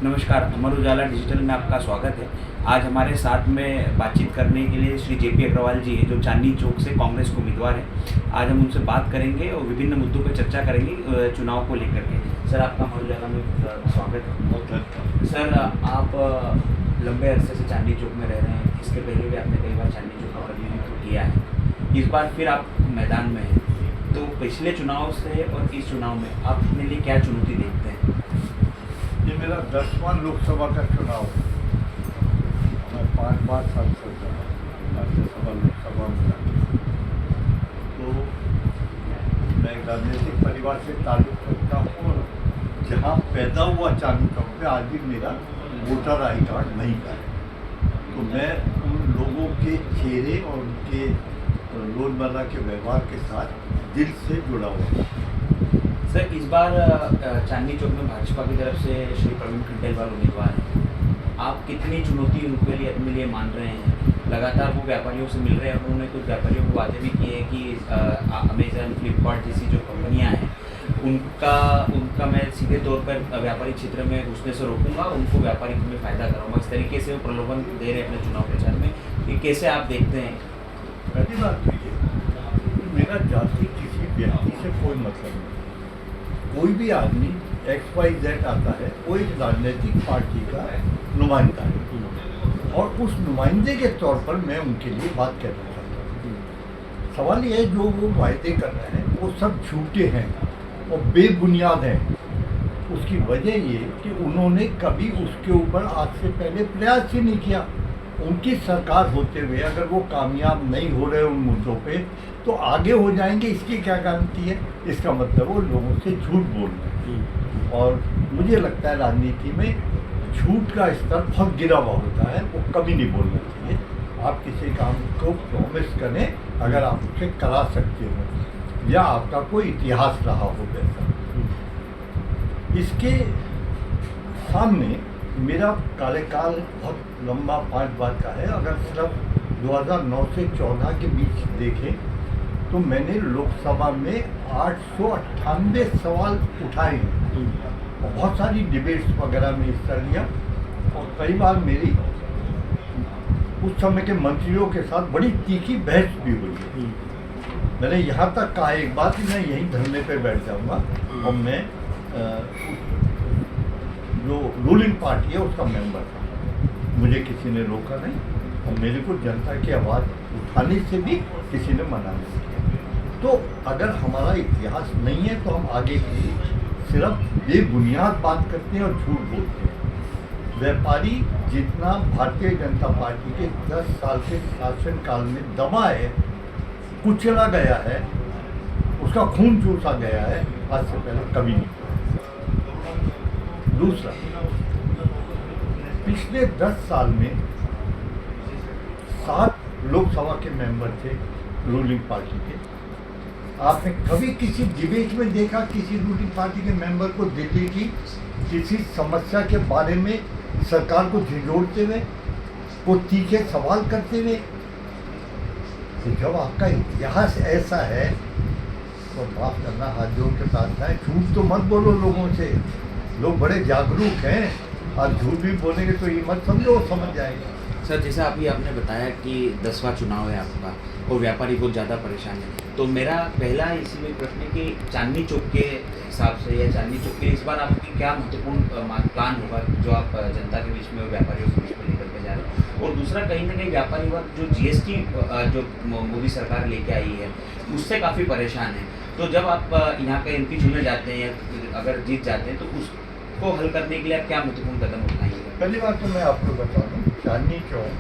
नमस्कार, अमर उजाला डिजिटल में आपका स्वागत है। आज हमारे साथ में बातचीत करने के लिए श्री जेपी अग्रवाल जी हैं, जो चांदनी चौक से कांग्रेस के उम्मीदवार हैं। आज हम उनसे बात करेंगे और विभिन्न मुद्दों पर चर्चा करेंगे चुनाव को लेकर के। सर, आपका अमर उजाला में स्वागत है। सर, आप लंबे अरसे से चांदनी चौक में रह रहे हैं। इसके पहले भी आपने कई बार चांदनी चौक का प्रतिनिधित्व किया है। इस बार फिर आप मैदान में हैं, तो पिछले चुनाव से और इस चुनाव में आप अपने लिए क्या चुनौती देखते हैं? ये मेरा 10वां लोकसभा का चुनाव है। मैं 5 बार सांसद रहा, राज्यसभा लोकसभा में रहा। तो मैं एक राजनीतिक परिवार से ताल्लुक़ रखता हूँ और जहाँ पैदा हुआ चांदनी चौक पे आज भी मेरा वोटर आई कार्ड नहीं था। तो मैं उन लोगों के चेहरे और उनके रोज़मर्रा के व्यवहार के साथ दिल से जुड़ा हुआ। सर, इस बार चांदनी चौक में भाजपा की तरफ से श्री प्रवीण खंडेलवाल उम्मीदवार हैं। आप कितनी चुनौती उनके लिए अपने लिए मान रहे हैं? लगातार वो व्यापारियों से मिल रहे हैं। उन्होंने कुछ व्यापारियों को वादे भी किए हैं कि अमेजन, फ्लिपकार्ट जैसी जो कंपनियां हैं उनका मैं सीधे तौर पर व्यापारिक क्षेत्र में घुसने से रोकूंगा, उनको व्यापारिक में फ़ायदा कराऊंगा। इस तरीके से वो प्रलोभन दे रहे हैं अपने चुनाव प्रचार में। ये कैसे आप देखते हैं? पहली बात तो ये, मेरा जाति किसी व्यक्ति से कोई मतलब नहीं। कोई भी आदमी XYZ आता है, वो एक राजनीतिक पार्टी का नुमाइंदा है और उस नुमाइंदे के तौर पर मैं उनके लिए बात कहना चाहता हूँ। सवाल ये है, जो वो वायदे कर रहे हैं वो सब झूठे हैं और बेबुनियाद हैं। उसकी वजह ये कि उन्होंने कभी उसके ऊपर आज से पहले प्रयास ही नहीं किया। उनकी सरकार होते हुए अगर वो कामयाब नहीं हो रहे उन मुद्दों पे, तो आगे हो जाएंगे, इसकी क्या गारंटी है? इसका मतलब वो लोगों से झूठ बोल रहे हैं। और मुझे लगता है राजनीति में झूठ का स्तर बहुत गिरा हुआ होता है, वो कभी नहीं बोलना चाहिए। आप किसी काम को प्रॉमिस करें अगर आप उसे करा सकते हो या आपका कोई इतिहास रहा हो वैसा। इसके सामने मेरा कार्यकाल बहुत लंबा 5 बार का है। अगर सिर्फ 2009 से 14 के बीच देखें तो मैंने लोकसभा में 898 सवाल उठाए हैं और बहुत सारी डिबेट्स वगैरह में हिस्सा लिया और कई बार मेरी उस समय के मंत्रियों के साथ बड़ी तीखी बहस भी हुई है। मैंने यहाँ तक कहा एक बात कि मैं यहीं धरने पे बैठ जाऊँगा और मैं जो रूलिंग पार्टी है उसका मेंबर था। मुझे किसी ने रोका नहीं और मेरे को जनता की आवाज़ उठाने से भी किसी ने मना नहीं किया। तो अगर हमारा इतिहास नहीं है तो हम आगे की सिर्फ बेबुनियाद बात करते हैं और झूठ बोलते हैं। व्यापारी जितना भारतीय जनता पार्टी के 10 साल के शासनकाल में दबा है, कुचला गया है, उसका खून चूसा गया है, आज से पहले कभी नहीं। दूसरा, पिछले 10 साल में 7 लोकसभा के मेंबर थे रूलिंग पार्टी के। आपने कभी किसी डिबेट में देखा किसी रूलिंग पार्टी के मेंबर को दिल्ली की किसी समस्या के बारे में सरकार को झिझोड़ते हुए, को तीखे सवाल करते हुए? तो जब आपका इतिहास ऐसा है तो माफ करना, हाथ जोड़ के प्रार्थना है, झूठ तो मत बोलो लोगों से। लोग बड़े जागरूक हैं, और झूठ भी बोलेंगे तो ये मत समझो, वो समझ जाएंगे। सर, जैसा अभी आपने बताया कि 10वां चुनाव है आपका और व्यापारी बहुत ज़्यादा परेशान है, तो मेरा पहला इसी में प्रश्न है कि चांदनी चौक के हिसाब से या चांदनी चौक के इस बार आपकी क्या महत्वपूर्ण प्लान होगा जो आप जनता के बीच में और व्यापारियों के बीच में लेकर के जा रहे हैं? और दूसरा, कहीं ना कहीं व्यापारी वर्ग जो GST जो मोदी सरकार लेके आई है उससे काफ़ी परेशान है। तो जब आप यहाँ के MP चुने जाते हैं या अगर जीत जाते हैं तो उसको हल करने के लिए आप क्या महत्वपूर्ण कदम उठाएंगे? पहली बात तो मैं आपको बता दूँ, चांदनी चौक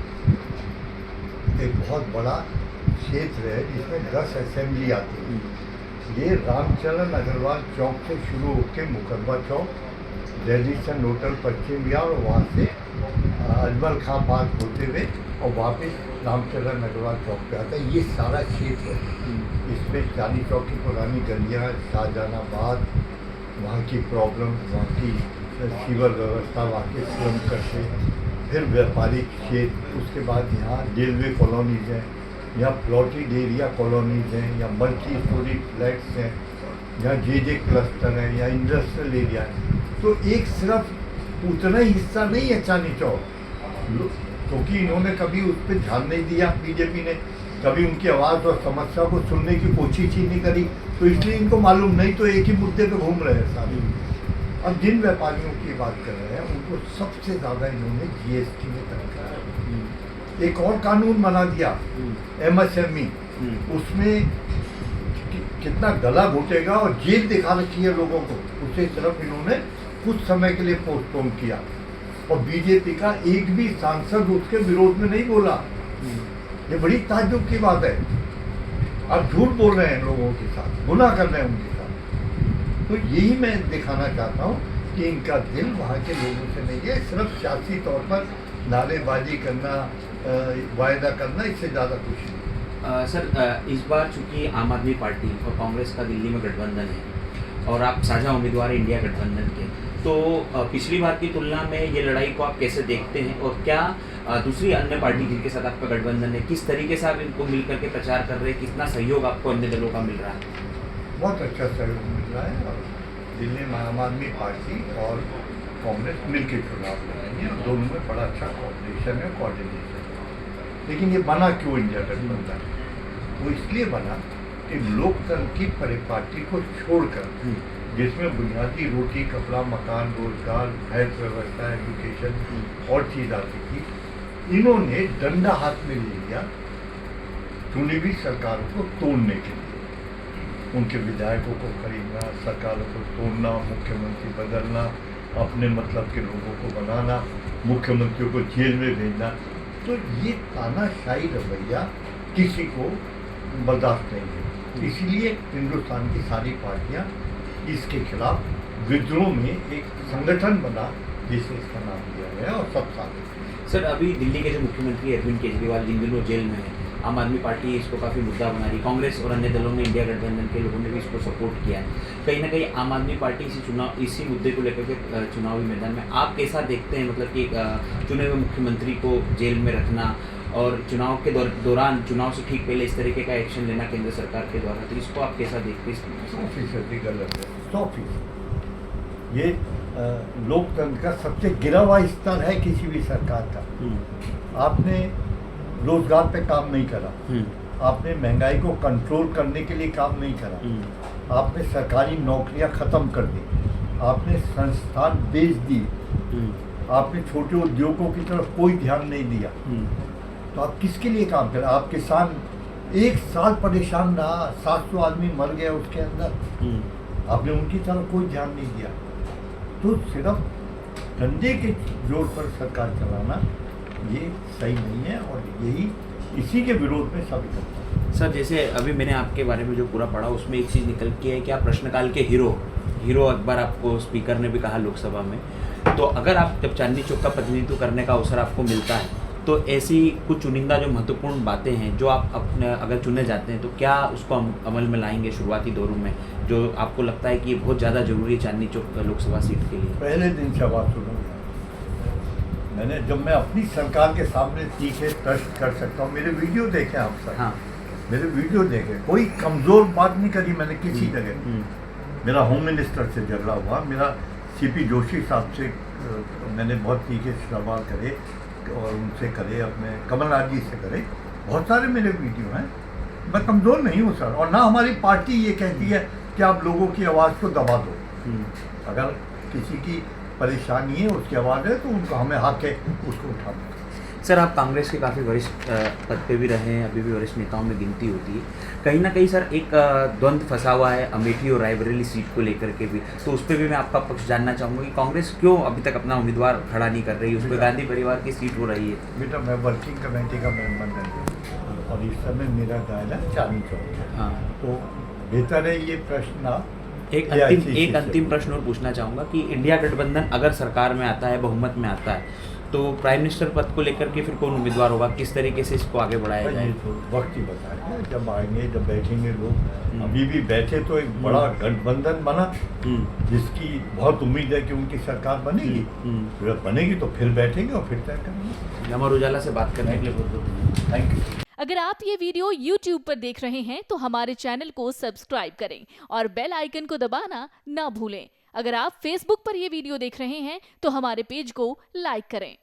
एक बहुत बड़ा क्षेत्र है जिसमें 10 असेंबली आती है। ये रामचरण अग्रवाल चौक से शुरू होकर मुकदमा चौक, रेडिसन होटल पश्चिम विहार और वहाँ से अजमल खां पार्क होते हुए और वापस रामचरण अग्रवाल चौक पे आता है। ये सारा क्षेत्र है। इसमें चांदनी चौक की पुरानी गलियाँ, शाहजहानाबाद, वहाँ की प्रॉब्लम, वहाँ की सीवर व्यवस्था, वहाँ के श्रम कटे, फिर व्यापारिक क्षेत्र, उसके बाद यहाँ रेलवे कॉलोनीज़ हैं, यहाँ प्लॉटेड एरिया कॉलोनीज़ हैं, या मल्टी स्टोरी फ्लैट्स हैं, यहाँ जे क्लस्टर है या इंडस्ट्रियल एरिया है। तो एक सिर्फ उतना ही हिस्सा नहीं है चांदनी चौक, क्योंकि इन्होंने कभी उस पर ध्यान नहीं दिया, बीजेपी ने कभी उनकी आवाज़ और समस्या को सुनने की कोशिश ही नहीं करी, तो इसलिए इनको मालूम नहीं, तो एक ही मुद्दे पे घूम रहे हैं सारे। अब जिन व्यापारियों की बात कर रहे हैं उनको सबसे ज़्यादा इन्होंने जीएसटी में तनखा है। एक और कानून बना दिया MSME, उसमें कितना गला घुटेगा और जेल दिखा रखी है लोगों को, उसे सिर्फ इन्होंने कुछ समय के लिए पोस्टपोन किया, और बीजेपी का एक भी सांसद उसके विरोध में नहीं बोला। ये बड़ी ताज्जुब की बात है। आप झूठ बोल रहे हैं लोगों के साथ, गुनाह कर रहे हैं उनके साथ। तो यही मैं दिखाना चाहता हूँ कि इनका दिल वहाँ के लोगों से नहीं है, सिर्फ सियासी तौर पर नारेबाजी करना, वायदा करना, इससे ज़्यादा कुछ नहीं। सर इस बार चूंकि आम आदमी पार्टी और कांग्रेस का दिल्ली में गठबंधन है और आप साझा उम्मीदवार हैं इंडिया गठबंधन के, तो पिछली बार की तुलना में ये लड़ाई को आप कैसे देखते हैं, और क्या दूसरी अन्य पार्टी जिनके साथ आपका गठबंधन है, किस तरीके से आप इनको मिल करके प्रचार कर रहे हैं, कितना सहयोग आपको अन्य दलों का मिल रहा है? बहुत अच्छा सहयोग मिल रहा है, और दिल्ली में आम आदमी पार्टी और कांग्रेस मिलकर चुनाव लड़ेंगे, और दोनों में बड़ा अच्छा कोऑर्डिनेशन है, लेकिन ये बना क्यों इंडिया गठबंधन? वो इसलिए बना कि लोकतंत्र की परिपाटी को छोड़कर, जिसमें बुनियादी रोटी, कपड़ा, मकान, रोजगार, हेल्थ व्यवस्था, एजुकेशन और चीज़ आती थी, इन्होंने डंडा हाथ में ले लिया चुनी हुई सरकारों को तोड़ने के लिए। उनके विधायकों को खरीदना, सरकारों को तोड़ना, मुख्यमंत्री बदलना, अपने मतलब के लोगों को बनाना, मुख्यमंत्रियों को जेल में भेजना। तो ये तानाशाही रवैया किसी को बर्दाश्त नहीं है, इसलिए हिंदुस्तान की सारी पार्टियां इसके खिलाफ विद्रोह में एक संगठन बना, जिसे इसका नाम दिया गया, और सब साथ। सर अभी दिल्ली के जो मुख्यमंत्री अरविंद केजरीवाल जिन दिनों जेल में है, आम आदमी पार्टी इसको काफ़ी मुद्दा बना रही, कांग्रेस और अन्य दलों ने, इंडिया गठबंधन के लोगों ने भी इसको सपोर्ट किया है। कहीं ना कहीं आम आदमी पार्टी इसी मुद्दे को लेकर के चुनावी मैदान में आप कैसा देखते हैं, मतलब कि चुने हुए मुख्यमंत्री को जेल में रखना और चुनाव के दौरान, चुनाव से ठीक पहले इस तरीके का एक्शन लेना केंद्र सरकार के द्वारा, तो इसको आप कैसा देखते हैं? 100% गलत है, 100%। ये लोकतंत्र का सबसे गिरा हुआ स्तर है किसी भी सरकार का। आपने रोजगार पे काम नहीं करा, आपने महंगाई को कंट्रोल करने के लिए काम नहीं करा, आपने सरकारी नौकरियां खत्म कर दी, आपने संस्थान बेच दी, आपने छोटे उद्योगों की तरफ कोई ध्यान नहीं दिया, तो आप किसके लिए काम करें? आप किसान 1 साल परेशान रहा, 700 आदमी मर गए उसके अंदर, आपने उनकी तरफ कोई ध्यान नहीं दिया। तो सिर्फ धंधे के जोर पर सरकार चलाना ये सही नहीं है, और यही इसी के विरोध में सभी करते हैं। सर जैसे अभी मैंने आपके बारे में जो पूरा पढ़ा, उसमें एक चीज़ निकल के है कि आप प्रश्नकाल के हीरो अकबर आपको स्पीकर ने भी कहा लोकसभा में। तो अगर आप जब चांदनी चौक का प्रतिनिधित्व करने का अवसर आपको मिलता है, तो ऐसी कुछ चुनिंदा जो महत्वपूर्ण बातें हैं जो आप अपने अगर चुने जाते हैं, तो क्या उसको अमल में लाएंगे शुरुआती दौरों में, जो आपको लगता है कि ये बहुत ज़्यादा जरूरी है चांदनी चौक लोकसभा सीट के लिए? पहले दिन से बात सुनूंगा मैंने, जब मैं अपनी सरकार के सामने तीखे प्रश्न कर सकता हूँ। मेरे वीडियो देखे आप सब, हाँ, मेरे वीडियो देखे, कोई कमज़ोर बात नहीं करी मैंने किसी जगह। मेरा होम मिनिस्टर से झगड़ा हुआ, मेरा CP जोशी साहब से मैंने बहुत तीखे सवाल करे, और उनसे करे, अपने कमलनाथ जी से करे, बहुत सारे मेरे वीडियो हैं। मैं कमज़ोर नहीं हूँ सर, और ना हमारी पार्टी ये कहती है कि आप लोगों की आवाज़ को दबा दो। अगर किसी की परेशानी है, उसकी आवाज़ है, तो उनको हमें हक है उसको उठाना। सर आप कांग्रेस के काफ़ी वरिष्ठ पद पे भी रहे हैं, अभी भी वरिष्ठ नेताओं में गिनती होती है। कहीं ना कहीं सर एक द्वंद्व फंसा हुआ है अमेठी और रायबरेली सीट को लेकर के भी, तो उस पर भी मैं आपका पक्ष जानना चाहूँगा कि कांग्रेस क्यों अभी तक अपना उम्मीदवार खड़ा नहीं कर रही, उस पर गांधी परिवार की सीट हो रही है। बेटा मैं वर्किंग कमेटी का मेंबर नहीं, और इस समय मेरा दायरा चांदनी चौक है। हाँ, तो बेहतर है ये प्रश्न एक अंतिम प्रश्न और पूछना चाहूँगा कि इंडिया गठबंधन अगर सरकार में आता है, बहुमत में आता है, तो प्राइम मिनिस्टर पद को लेकर के फिर कौन उम्मीदवार होगा, किस तरीके से इसको आगे बढ़ाया जाए? तो वक्त ही बताएगा, जब आएंगे, जब बैठेंगे लोग। अभी भी बैठे तो एक बड़ा गठबंधन बना, जिसकी बहुत उम्मीद है कि उनकी सरकार बनेगी। जब बनेगी तो फिर बैठेंगे और फिर तय करेंगे। अमर उजाला से बात करने के लिए बहुत बहुत धन्यवाद। Thank you. अगर आप ये वीडियो YouTube पर देख रहे हैं तो हमारे चैनल को सब्सक्राइब करें और बेल आइकन को दबाना ना भूलें। अगर आप Facebook पर ये वीडियो देख रहे हैं तो हमारे पेज को लाइक करें।